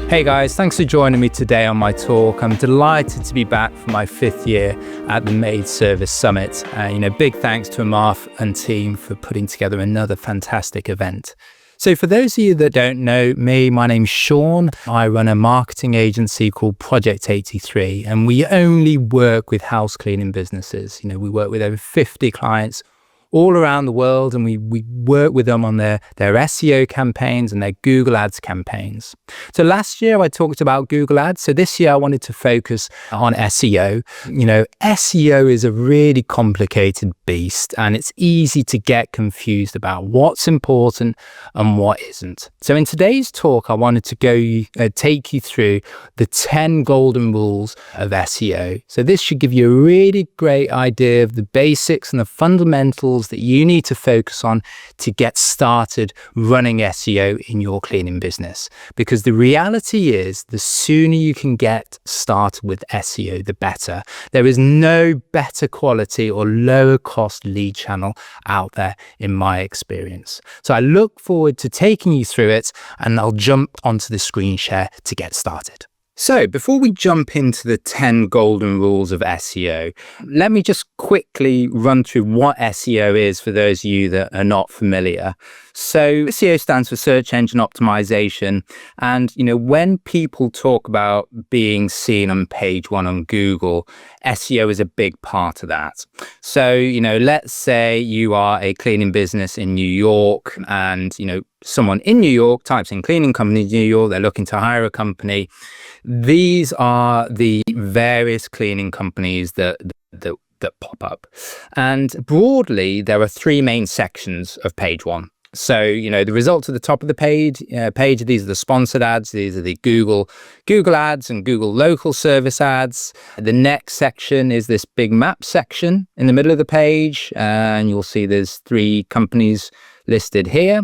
Hey guys, thanks for joining me today on my talk. I'm delighted to be back for my 5th year at the Maid Service Summit. Big thanks to Amarth and team for putting together another fantastic event. So for those of you that don't know me, my name's Sean. I run a marketing agency called Project 83, and we only work with house cleaning businesses. We work with over 50 clients all around the world, and we work with them on their SEO campaigns and their Google Ads campaigns. So last year I talked about Google Ads. So this year I wanted to focus on SEO. SEO is a really complicated beast, and it's easy to get confused about what's important and what isn't. So in today's talk, I wanted to take you through the 10 golden rules of SEO. So this should give you a really great idea of the basics and the fundamentals that you need to focus on to get started running SEO in your cleaning business. Because the reality is, the sooner you can get started with SEO, the better. There is no better quality or lower cost lead channel out there in my experience. So I look forward to taking you through it, and I'll jump onto the screen share to get started. So before we jump into the 10 golden rules of SEO, let me just quickly run through what SEO is for those of you that are not familiar. So SEO stands for search engine optimization. And, when people talk about being seen on page 1 on Google, SEO is a big part of that. So, let's say you are a cleaning business in New York, and, someone in New York types in cleaning company in New York, they're looking to hire a company. These are the various cleaning companies that pop up. And broadly, there are 3 main sections of page 1. So, the results at the top of the page, these are the sponsored ads, these are the Google ads and Google local service ads. The next section is this big map section in the middle of the page, and you'll see there's 3 companies listed here.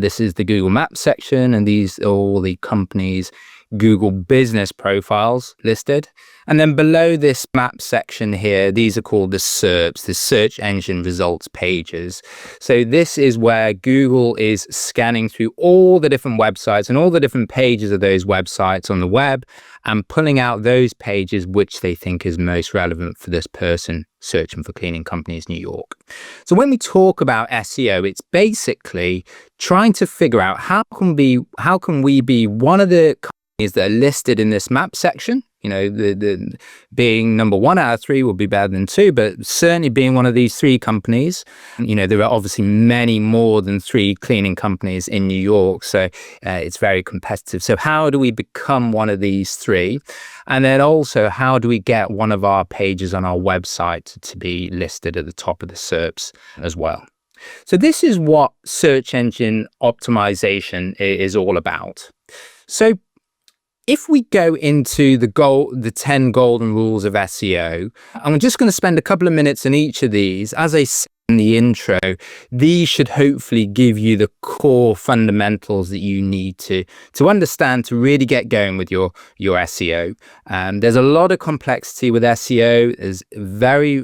This is the Google Maps section, and these are all the companies' Google business profiles listed. And then below this map section here, these are called the SERPs, the search engine results pages. So this is where Google is scanning through all the different websites and all the different pages of those websites on the web and pulling out those pages which they think is most relevant for this person searching for cleaning companies New York. So when we talk about SEO, it's basically trying to figure out how can we be one of the companies that are listed in this map section. The being number 1 out of 3 will be better than 2, but certainly being one of these 3 companies. There are obviously many more than 3 cleaning companies in New York, so it's very competitive. So how do we become one of these 3? And then also, how do we get one of our pages on our website to be listed at the top of the SERPs as well? So this is what search engine optimization is all about. So if we go into the 10 golden rules of SEO, I'm just going to spend a couple of minutes in each of these. As I said in the intro, these should hopefully give you the core fundamentals that you need to understand to really get going with your SEO. There's a lot of complexity with SEO. There's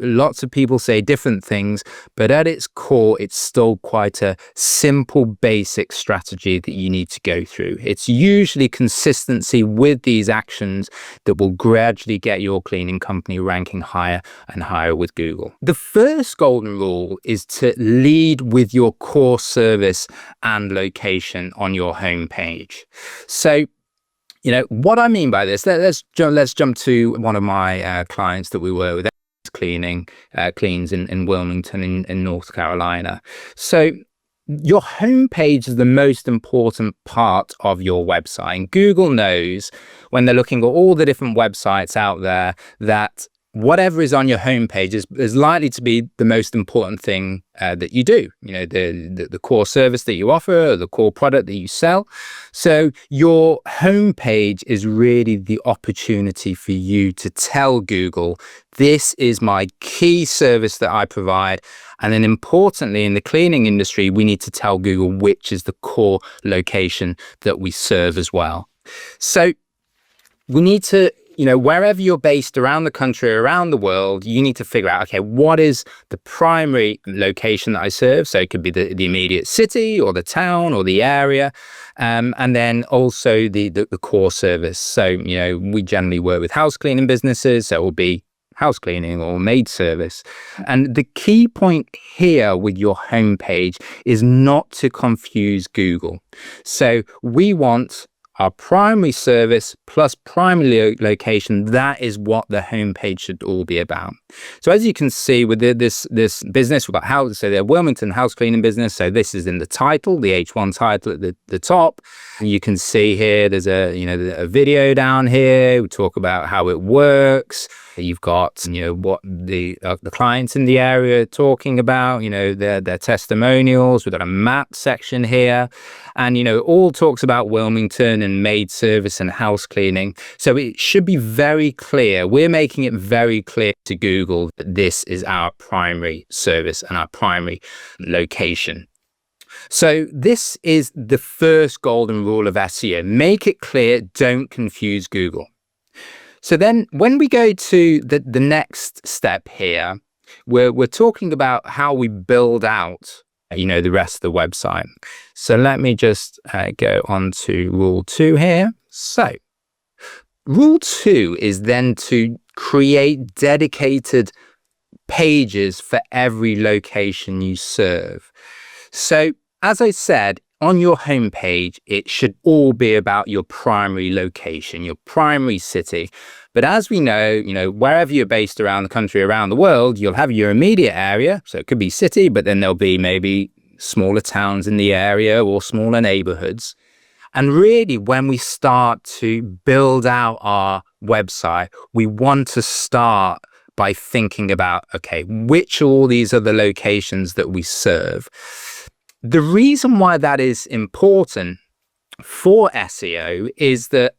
lots of people say different things, but at its core, it's still quite a simple, basic strategy that you need to go through. It's usually consistency with these actions that will gradually get your cleaning company ranking higher and higher with Google. The first golden rule is to lead with your core service and location on your homepage. So, what I mean by this, let's jump to one of my clients that we work with, cleans in Wilmington in North Carolina. So your homepage is the most important part of your website. And Google knows when they're looking at all the different websites out there that whatever is on your homepage is likely to be the most important thing that you do. The core service that you offer, or the core product that you sell. So your homepage is really the opportunity for you to tell Google, this is my key service that I provide. And then importantly, in the cleaning industry, we need to tell Google which is the core location that we serve as well. So we need to wherever you're based around the country, around the world, you need to figure out, okay, what is the primary location that I serve? So it could be the immediate city or the town or the area. And then also the core service. So, we generally work with house cleaning businesses. So it will be house cleaning or maid service. And the key point here with your homepage is not to confuse Google. So we want our primary service plus primary location. That is what the homepage should all be about. So as you can see with this business, we've got house, so they're Wilmington house cleaning business. So this is in the title, the H1 title at the top. You can see here, there's a video down here. We talk about how it works. You've got, what the clients in the area are talking about, their testimonials. We've got a map section here, and, it all talks about Wilmington and maid service and house cleaning. So it should be very clear. We're making it very clear to Google that this is our primary service and our primary location. So this is the first golden rule of SEO. Make it clear, don't confuse Google. So then when we go to the next step here, we're talking about how we build out, the rest of the website. So let me just go on to rule 2 here. So rule 2 is then to create dedicated pages for every location you serve. So as I said, on your homepage, it should all be about your primary location, your primary city. But as we know, wherever you're based around the country, around the world, you'll have your immediate area. So it could be city, but then there'll be maybe smaller towns in the area or smaller neighborhoods. And really, when we start to build out our website, we want to start by thinking about, okay, which are all these other locations that we serve? The reason why that is important for SEO is that,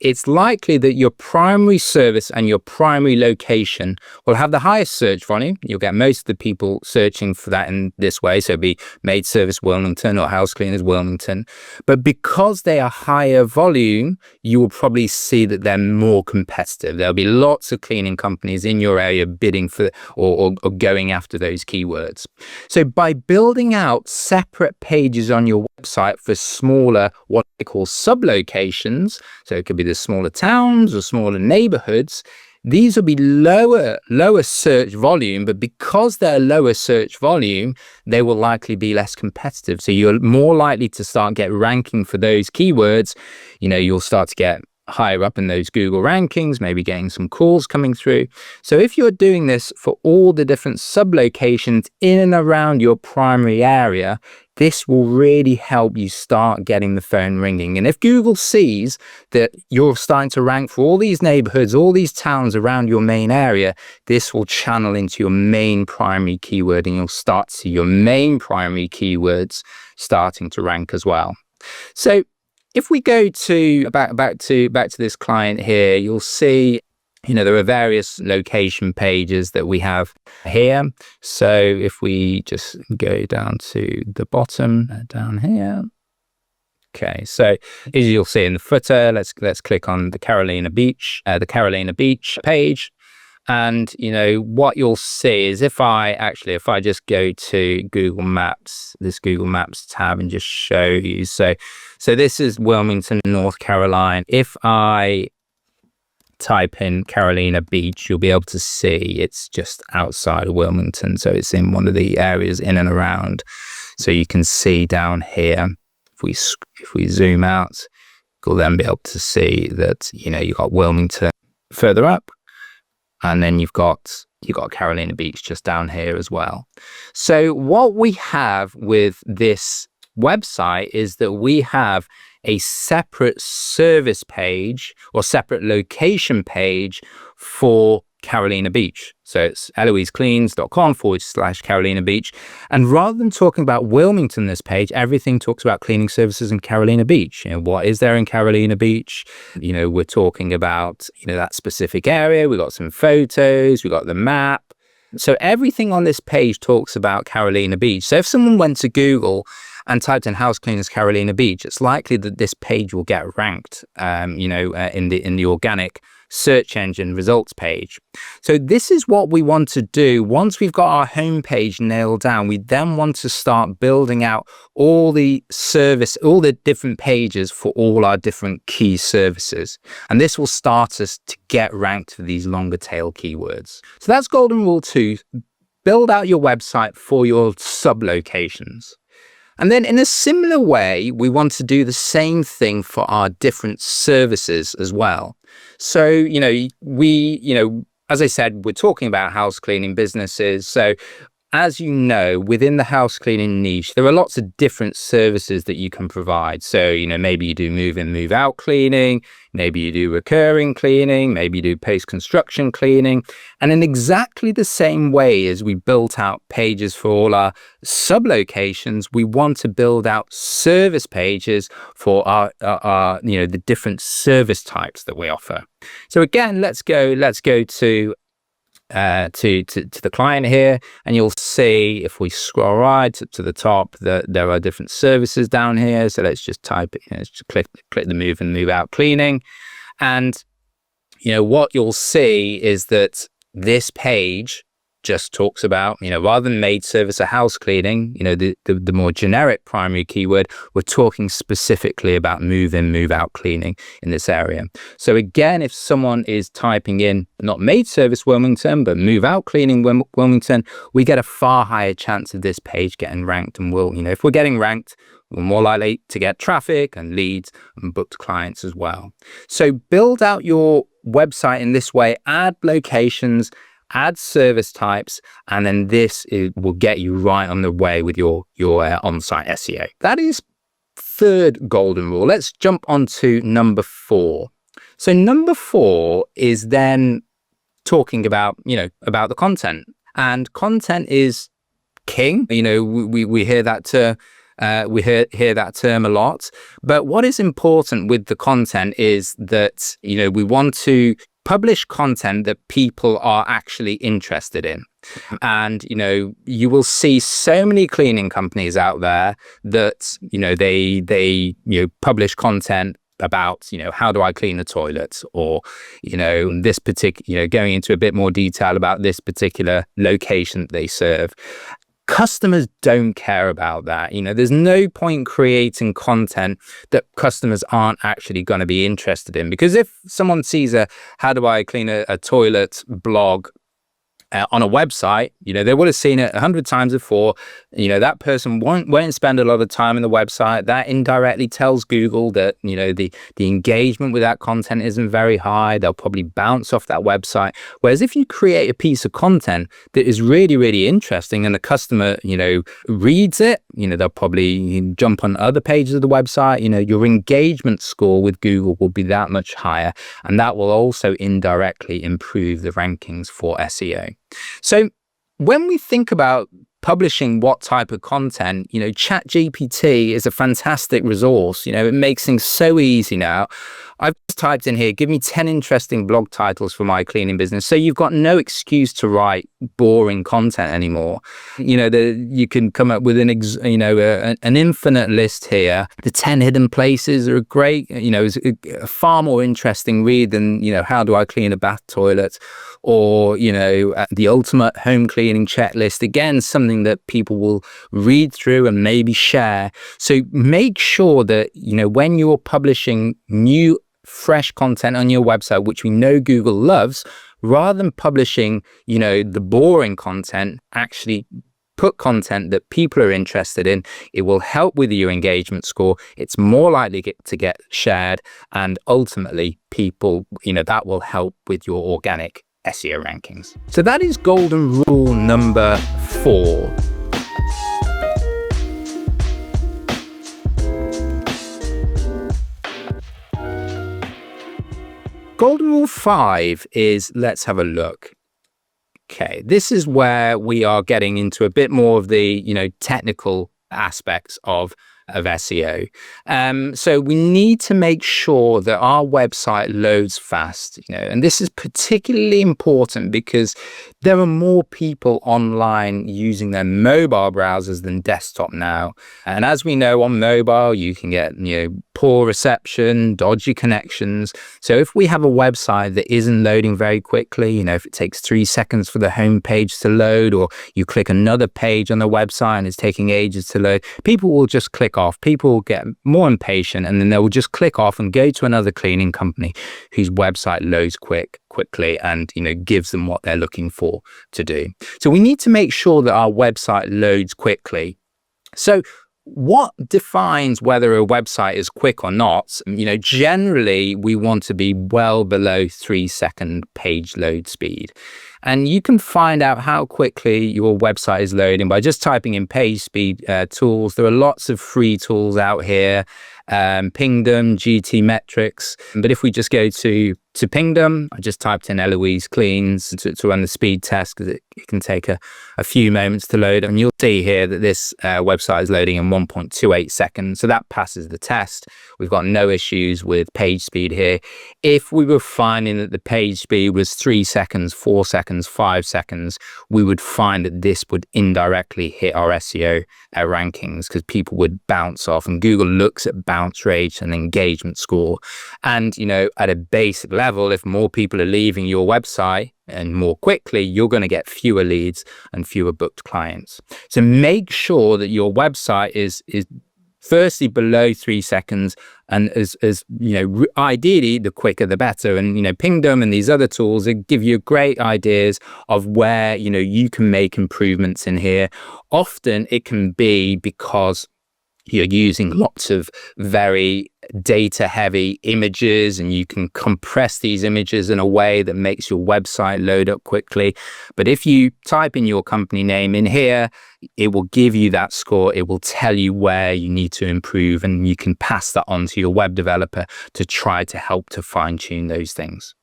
it's likely that your primary service and your primary location will have the highest search volume. You'll get most of the people searching for that in this way. So it'd be maid service Wilmington or house cleaners Wilmington. But because they are higher volume, you will probably see that they're more competitive. There'll be lots of cleaning companies in your area bidding for or going after those keywords. So by building out separate pages on your website for smaller, what they call sub-locations, so it could be the smaller towns or smaller neighborhoods, these will be lower search volume, but because they're lower search volume, they will likely be less competitive. So you're more likely to start get ranking for those keywords. You'll start to get higher up in those Google rankings, maybe getting some calls coming through. So if you're doing this for all the different sub-locations in and around your primary area, this will really help you start getting the phone ringing. And if Google sees that you're starting to rank for all these neighborhoods, all these towns around your main area, this will channel into your main primary keyword, and you'll start to see your main primary keywords starting to rank as well. So if we go to back to this client here, you'll see, there are various location pages that we have here. So if we just go down to the bottom down here. Okay, so as you'll see in the footer, let's click on the Carolina Beach page. And, what you'll see is if I just go to Google Maps, this Google Maps tab, and just show you. So this is Wilmington, North Carolina. If I type in Carolina Beach, you'll be able to see it's just outside of Wilmington. So it's in one of the areas in and around. So you can see down here, if we zoom out, you'll then be able to see that, you've got Wilmington further up. And then you've got Carolina Beach just down here as well. So what we have with this website is that we have a separate service page or separate location page for Carolina Beach. So it's eloisecleans.com/Carolina Beach. And rather than talking about Wilmington, this page, everything talks about cleaning services in Carolina Beach. What is there in Carolina Beach? We're talking about, that specific area. We've got some photos, we've got the map. So everything on this page talks about Carolina Beach. So if someone went to Google and typed in house cleaners Carolina Beach, it's likely that this page will get ranked, in the organic search engine results page. So this is what we want to do. Once we've got our homepage nailed down, we then want to start building out all the different pages for all our different key services. And this will start us to get ranked for these longer tail keywords. So that's golden rule 2. Build out your website for your sub-locations. And then in a similar way, we want to do the same thing for our different services as well. So, as I said, we're talking about house cleaning businesses. So as you know, within the house cleaning niche, there are lots of different services that you can provide. So, maybe you do move in, move out cleaning, maybe you do recurring cleaning, maybe you do post-construction cleaning. And in exactly the same way as we built out pages for all our sub-locations, we want to build out service pages for our the different service types that we offer. So again, let's go to the client here, and you'll see if we scroll right to the top that there are different services down here. So let's just type it, just click the move and move out cleaning, and what you'll see is that this page just talks about, rather than maid service or house cleaning, the more generic primary keyword, we're talking specifically about move in, move out cleaning in this area. So again, if someone is typing in not maid service Wilmington, but move out cleaning Wilmington, we get a far higher chance of this page getting ranked. And if we're getting ranked, we're more likely to get traffic and leads and booked clients as well. So build out your website in this way, add locations, add service types, and then this will get you right on the way with your on-site SEO. That is third golden rule. Let's jump on to number 4. So number 4 is then talking about, about the content, and content is king. We hear that term. We hear that term a lot. But what is important with the content is that, we want to publish content that people are actually interested in. And, you will see so many cleaning companies out there that, they publish content about, how do I clean a toilet, or, this particular, going into a bit more detail about this particular location that they serve. Customers don't care about that. There's no point creating content that customers aren't actually going to be interested in, because if someone sees a how do I clean a toilet blog on a website, they would have seen it 100 times before. That person won't spend a lot of time on the website. That indirectly tells Google that, the engagement with that content isn't very high. They'll probably bounce off that website. Whereas if you create a piece of content that is really, really interesting and the customer, reads it, they'll probably jump on other pages of the website. Your engagement score with Google will be that much higher. And that will also indirectly improve the rankings for SEO. So when we think about publishing what type of content, ChatGPT is a fantastic resource. It makes things so easy now. I've just typed in here, give me 10 interesting blog titles for my cleaning business. So you've got no excuse to write boring content anymore. You can come up with an infinite list here. The 10 hidden places are great, is a far more interesting read than, how do I clean a bath toilet, or, the ultimate home cleaning checklist. Again, something that people will read through and maybe share. So make sure that, when you're publishing new, fresh content on your website, which we know Google loves, rather than publishing, the boring content, actually put content that people are interested in. It will help with your engagement score. It's more likely to get shared, and ultimately people, that will help with your organic SEO rankings. So that is golden rule number 4. Golden rule 5 is, let's have a look. Okay, this is where we are getting into a bit more of the, technical aspects of SEO. So we need to make sure that our website loads fast, and this is particularly important because there are more people online using their mobile browsers than desktop now. And as we know, on mobile, you can get, poor reception, dodgy connections. So if we have a website that isn't loading very quickly, if it takes 3 seconds for the home page to load, or you click another page on the website and it's taking ages to load, people will just click off. People will get more impatient, and then they will just click off and go to another cleaning company whose website loads quickly and gives them what they're looking for to do. So we need to make sure that our website loads quickly. So what defines whether a website is quick or not? Generally, we want to be well below 3-second page load speed. And you can find out how quickly your website is loading by just typing in page speed tools. There are lots of free tools out here, Pingdom, GT Metrics. But if we just go to Pingdom, I just typed in Eloise Cleans to run the speed test, because it can take a few moments to load. And you'll see here that this website is loading in 1.28 seconds. So that passes the test. We've got no issues with page speed here. If we were finding that the page speed was 3 seconds, 4 seconds, 5 seconds, we would find that this would indirectly hit our SEO rankings, because people would bounce off, and Google looks at bounce rate and engagement score. And, at a basic level, if more people are leaving your website and more quickly, you're going to get fewer leads and fewer booked clients. So make sure that your website is firstly below 3 seconds, and as ideally the quicker the better. And Pingdom and these other tools, they give you great ideas of where you can make improvements in here. Often it can be because you're using lots of very data heavy images, and you can compress these images in a way that makes your website load up quickly. But if you type in your company name in here, it will give you that score. It will tell you where you need to improve, and you can pass that on to your web developer to try to help to fine tune those things.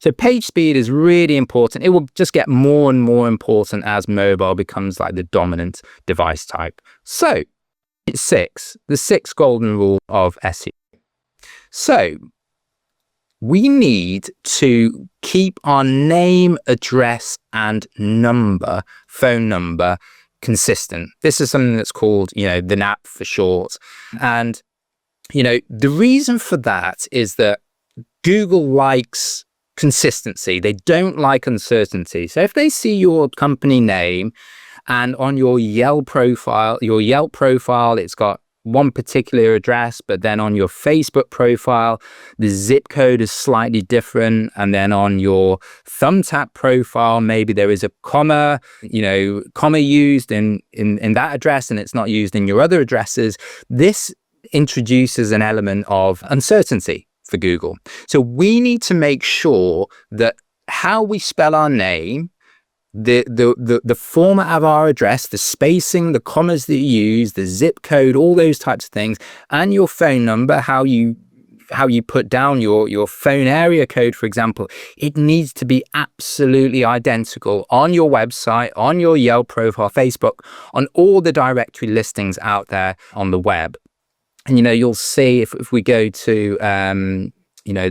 So page speed is really important. It will just get more and more important as mobile becomes like the dominant device type. So it's the sixth golden rule of SEO. So we need to keep our name, address, and phone number consistent. This is something that's called, the NAP for short. And, the reason for that is that Google likes consistency. They don't like uncertainty. So if they see your company name and on your Yelp profile, it's got one particular address, but then on your Facebook profile, the zip code is slightly different. And then on your Thumbtack profile, maybe there is a comma used in that address, and it's not used in your other addresses. This introduces an element of uncertainty for Google. So we need to make sure that how we spell our name, the format of our address, the spacing, the commas that you use, the zip code, all those types of things, and your phone number, how you put down your phone area code, for example, it needs to be absolutely identical on your website, on your Yelp profile, Facebook, on all the directory listings out there on the web. And you'll see if we go to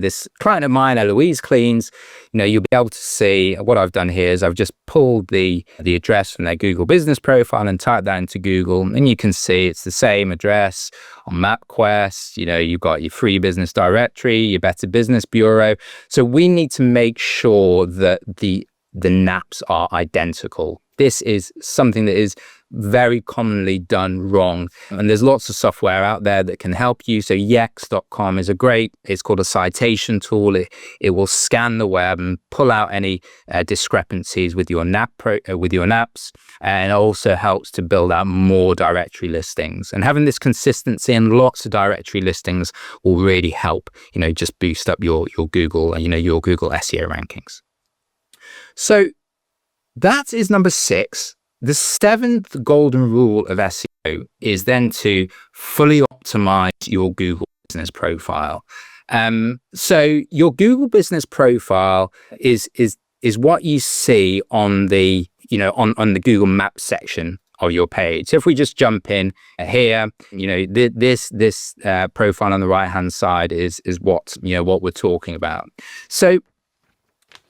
this client of mine, Eloise Cleans, you'll be able to see what I've done here is I've just pulled the address from their Google business profile and typed that into Google, and you can see it's the same address on MapQuest. You've got your free business directory, your Better Business Bureau. So we need to make sure that the NAPs are identical. This is something that is very commonly done wrong. And there's lots of software out there that can help you. So yex.com is it's called a citation tool. It will scan the web and pull out any discrepancies with your NAPs, and it also helps to build out more directory listings. And having this consistency and lots of directory listings will really help, just boost up your Google, your Google SEO rankings. So that is number 6. The 7th golden rule of SEO is then to fully optimize your Google business profile. So your Google business profile is what you see on the on the Google Maps section of your page. So if we just jump in here, this profile on the right hand side is what we're talking about. So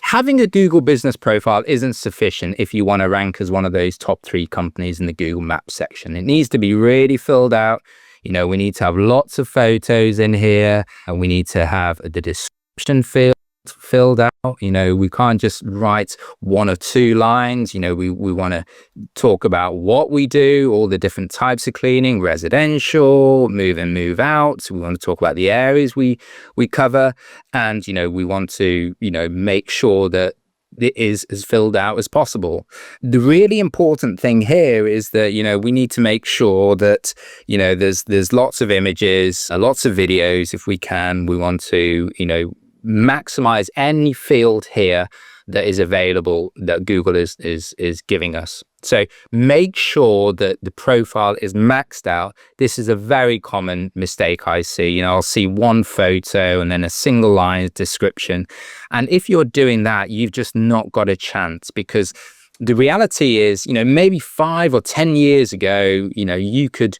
having a Google business profile isn't sufficient if you want to rank as one of those top 3 companies in the Google Maps section. It needs to be really filled out. We need to have lots of photos in here, and we need to have the description field filled out. We can't just write 1 or 2 lines. We want to talk about what we do, all the different types of cleaning, residential, move in, move out. We want to talk about the areas we cover, and we want to make sure that it is as filled out as possible. The really important thing here is that we need to make sure that there's lots of images, lots of videos. If we can, we want to maximize any field here that is available that Google is giving us. So make sure that the profile is maxed out. This is a very common mistake I see. I'll see one photo and then a single line description. And if you're doing that, you've just not got a chance, because the reality is, maybe 5 or 10 years ago, you could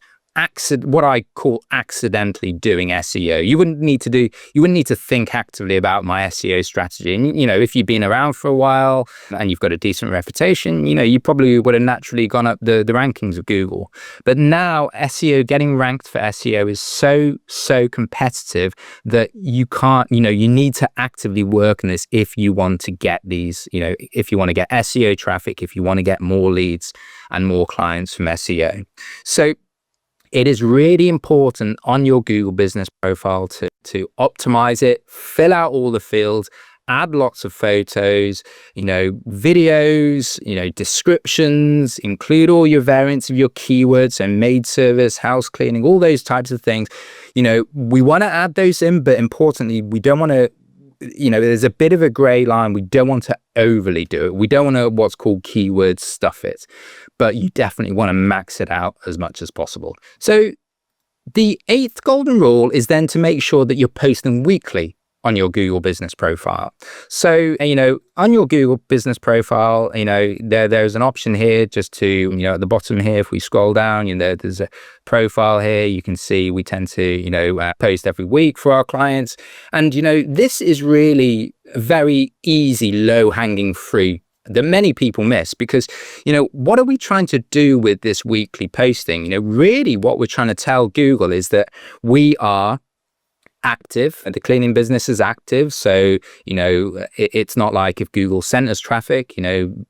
what I call accidentally doing SEO. You wouldn't need to think actively about my SEO strategy. And if you've been around for a while and you've got a decent reputation, you probably would have naturally gone up the rankings of Google. But now SEO, getting ranked for SEO is so competitive that you can't, you need to actively work on this if you want to get these, if you want to get SEO traffic, if you want to get more leads and more clients from SEO. So it is really important on your Google business profile to optimize it, fill out all the fields, add lots of photos, videos, descriptions, include all your variants of your keywords and maid service, house cleaning, all those types of things. We want to add those in, but importantly, we don't want to, there's a bit of a gray line. We don't want to overly do it. We don't want to what's called keyword stuff it, but you definitely want to max it out as much as possible. So the 8th golden rule is then to make sure that you're posting weekly on your Google business profile. So, on your Google business profile, there's an option here just to, at the bottom here, if we scroll down, there's a profile here. You can see we tend to, post every week for our clients. And, this is really a very easy, low-hanging fruit that many people miss, because, what are we trying to do with this weekly posting? Really what we're trying to tell Google is that we are active, and the cleaning business is active. So, it's not like if Google sent us traffic,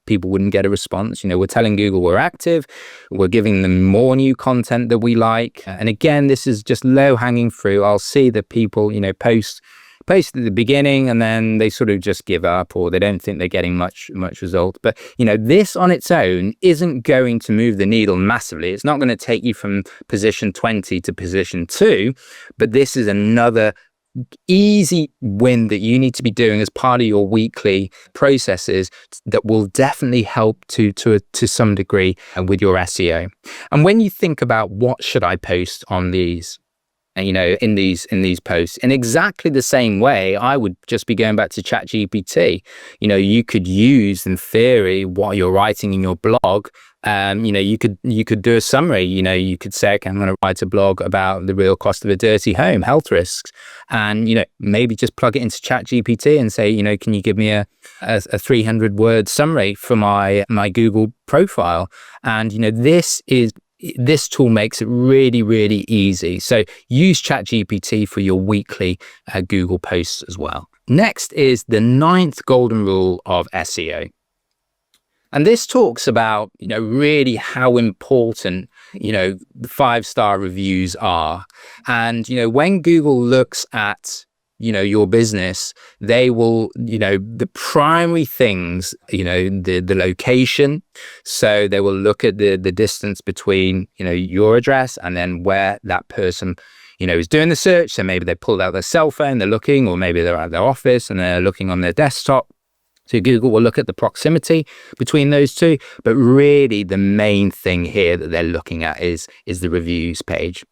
people wouldn't get a response. We're telling Google we're active, we're giving them more new content that we like. And again, this is just low hanging fruit. I'll see that people, post at the beginning and then they sort of just give up, or they don't think they're getting much result. But this on its own isn't going to move the needle massively. It's not going to take you from position 20 to position 2, but this is another easy win that you need to be doing as part of your weekly processes that will definitely help to some degree with your SEO. And when you think about what should I post on these, in these posts, in exactly the same way, I would just be going back to ChatGPT. You could use, in theory, what you're writing in your blog. You could do a summary. You could say, okay, I'm going to write a blog about the real cost of a dirty home, health risks, and maybe just plug it into ChatGPT and say, can you give me a 300-word summary for my Google profile? And this tool makes it really, really easy. So use ChatGPT for your weekly Google posts as well. Next is the 9th golden rule of SEO. And this talks about, really how important, the 5-star reviews are. And, when Google looks at, your business, they will, the primary things, the location. So they will look at the distance between, your address and then where that person, is doing the search. So maybe they pulled out their cell phone, they're looking, or maybe they're at their office and they're looking on their desktop. So Google will look at the proximity between those two. But really the main thing here that they're looking at is the reviews page.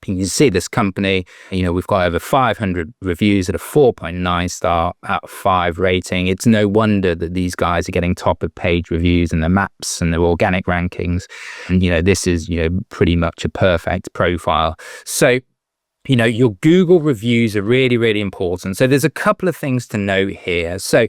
You can see this company, we've got over 500 reviews at a 4.9 star out of 5 rating. It's no wonder that these guys are getting top of page reviews and their maps and their organic rankings. And, this is, pretty much a perfect profile. So your Google reviews are really, really important. So there's a couple of things to note here. So,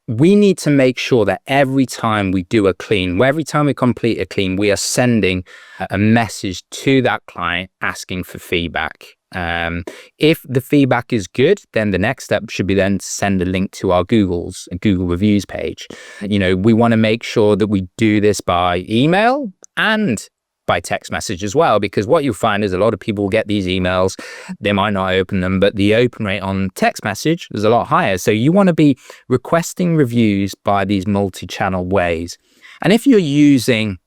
we need to make sure that every time we do a clean, every time we complete a clean, we are sending a message to that client asking for feedback. If the feedback is good, then the next step should be then to send a link to our Google reviews page. We want to make sure that we do this by email and by text message as well, because what you'll find is a lot of people get these emails, they might not open them, but the open rate on text message is a lot higher. So you want to be requesting reviews by these multi-channel ways. And if you're using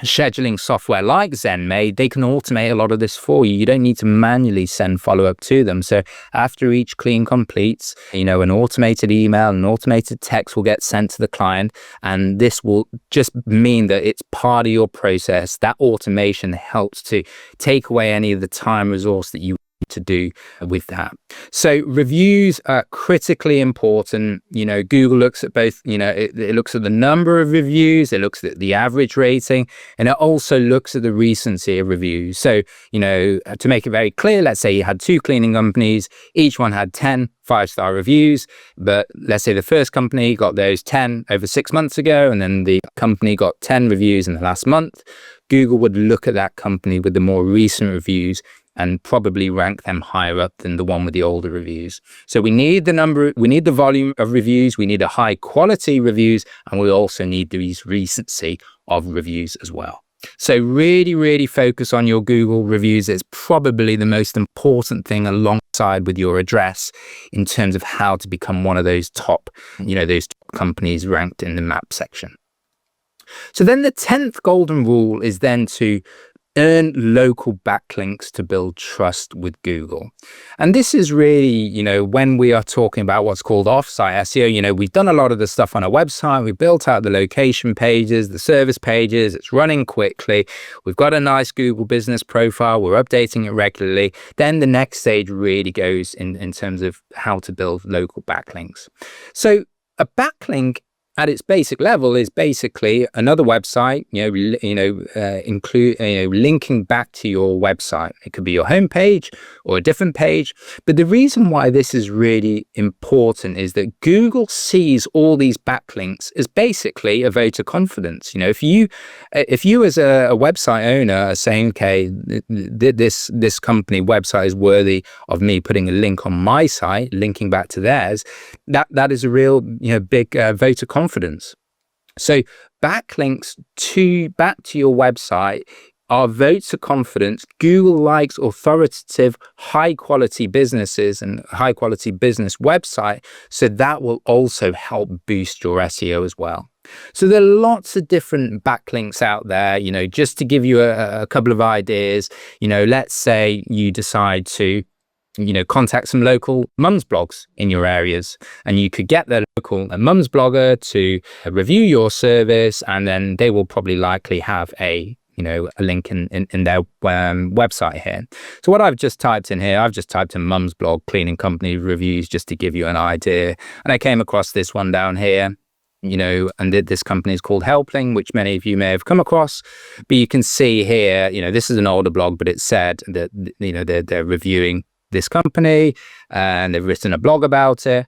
scheduling software like ZenMaid, they can automate a lot of this for you. You don't need to manually send follow-up to them. So after each clean completes, an automated email, an automated text will get sent to the client, and this will just mean that it's part of your process. That automation helps to take away any of the time resource that you to do with that. So reviews are critically important. Google looks at both, it looks at the number of reviews, it looks at the average rating, and it also looks at the recency of reviews. So, to make it very clear, let's say you had 2 cleaning companies, each one had 10 5-star reviews, but let's say the first company got those 10 over 6 months ago, and then the company got 10 reviews in the last month. Google would look at that company with the more recent reviews and probably rank them higher up than the one with the older reviews. So we need the volume of reviews, we need a high quality reviews, and we also need these recency of reviews as well. So really, really focus on your Google reviews. It's probably the most important thing alongside with your address in terms of how to become one of those top, those top companies ranked in the map section. So then the 10th golden rule is then to earn local backlinks to build trust with Google. And this is really, when we are talking about what's called offsite SEO, we've done a lot of the stuff on our website. We built out the location pages, the service pages. It's running quickly. We've got a nice Google business profile. We're updating it regularly. Then the next stage really goes in terms of how to build local backlinks. So a backlink at its basic level is basically another website, linking back to your website. It could be your homepage or a different page. But the reason why this is really important is that Google sees all these backlinks as basically a vote of confidence. If you as a website owner are saying, okay, this company website is worthy of me putting a link on my site, linking back to theirs, that is a real, big vote of confidence. So backlinks back to your website are votes of confidence. Google likes authoritative, high quality businesses and high quality business website. So that will also help boost your SEO as well. So there are lots of different backlinks out there, just to give you a couple of ideas. Let's say you decide to contact some local mums blogs in your areas, and you could get their local mums blogger to review your service, and then they will probably likely have a link in their website here. So what I've just typed in here, I've just typed in mums blog cleaning company reviews just to give you an idea, and I came across this one down here. And this company is called Helpling, which many of you may have come across. But you can see here, this is an older blog, but it said that they're reviewing this company and they've written a blog about it.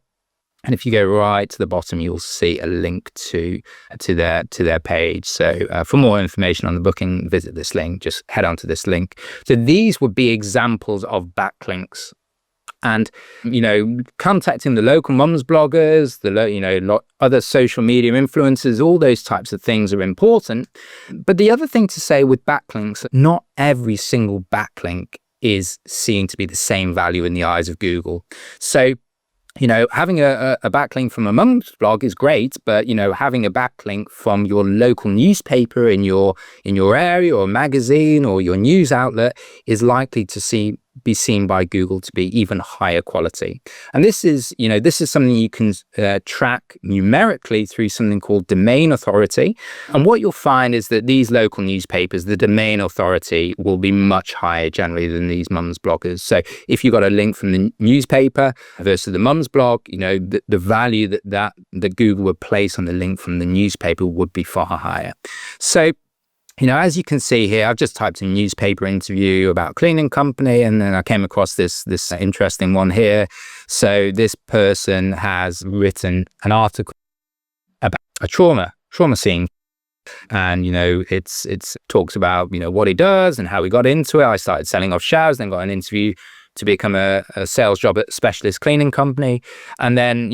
And if you go right to the bottom, you'll see a link to their page. So for more information on the booking, visit this link. Just head on to this link. So these would be examples of backlinks. And contacting the local mums bloggers, other social media influencers, all those types of things are important. But the other thing to say with backlinks, not every single backlink is seen to be the same value in the eyes of Google. So having a backlink from a mum's blog is great, but having a backlink from your local newspaper in your area or magazine or your news outlet is likely to be seen by Google to be even higher quality. And this is something you can track numerically through something called domain authority. And what you'll find is that these local newspapers, the domain authority will be much higher generally than these mums bloggers. So if you got a link from the newspaper versus the mums blog, the value that Google would place on the link from the newspaper would be far higher. So As you can see here, I've just typed in newspaper interview about cleaning company, and then I came across this interesting one here. So this person has written an article about a trauma scene. And, it's talks about, what he does and how he got into it. I started selling off showers, then got an interview to become a sales job at a specialist cleaning company. And then,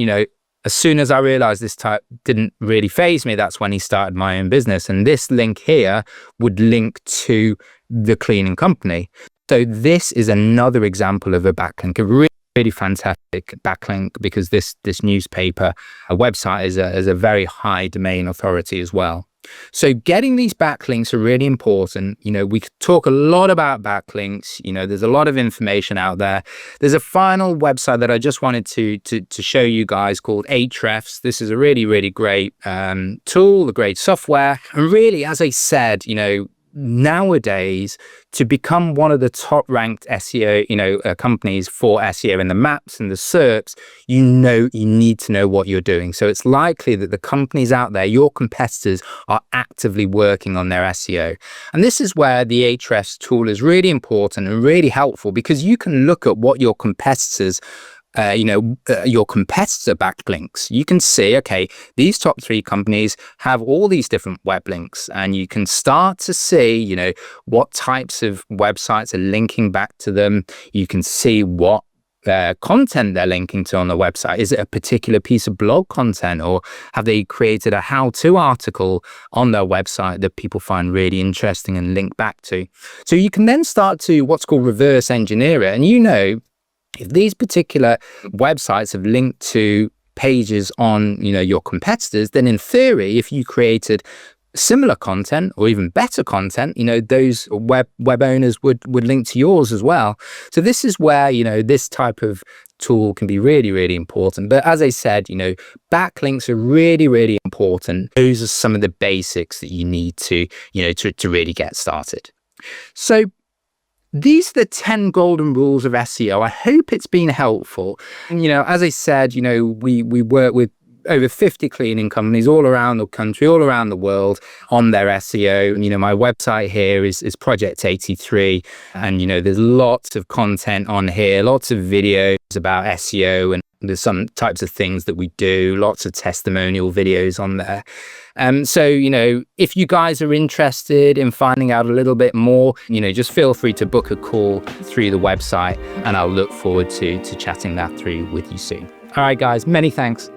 as soon as I realized this type didn't really faze me, that's when he started my own business. And this link here would link to the cleaning company. So this is another example of a backlink, a really fantastic backlink, because this newspaper website is a very high domain authority as well. So getting these backlinks are really important. We could talk a lot about backlinks. There's a lot of information out there. There's a final website that I just wanted to show you guys called Ahrefs. This is a really, really great tool, a great software. And really, as I said, nowadays, to become one of the top ranked SEO, companies for SEO in the maps and the SERPs, you need to know what you're doing. So it's likely that the companies out there, your competitors, are actively working on their SEO. And this is where the Ahrefs tool is really important and really helpful, because you can look at what your competitors your competitor backlinks. You can see, okay, these top 3 companies have all these different web links, and you can start to see, what types of websites are linking back to them. You can see what content they're linking to on the website. Is it a particular piece of blog content, or have they created a how-to article on their website that people find really interesting and link back to? So you can then start to what's called reverse engineer it. And if these particular websites have linked to pages on, your competitors, then in theory, if you created similar content or even better content, those web owners would link to yours as well. So this is where, this type of tool can be really, really important. But as I said, backlinks are really, really important. Those are some of the basics that you need to really get started. So these are the 10 golden rules of SEO. I hope it's been helpful. And, as I said, we work with over 50 cleaning companies all around the country, all around the world on their SEO. And, my website here is Project 83. And, there's lots of content on here, lots of videos about SEO, and there's some types of things that we do, lots of testimonial videos on there. So, if you guys are interested in finding out a little bit more, just feel free to book a call through the website, and I'll look forward to chatting that through with you soon. All right, guys, many thanks.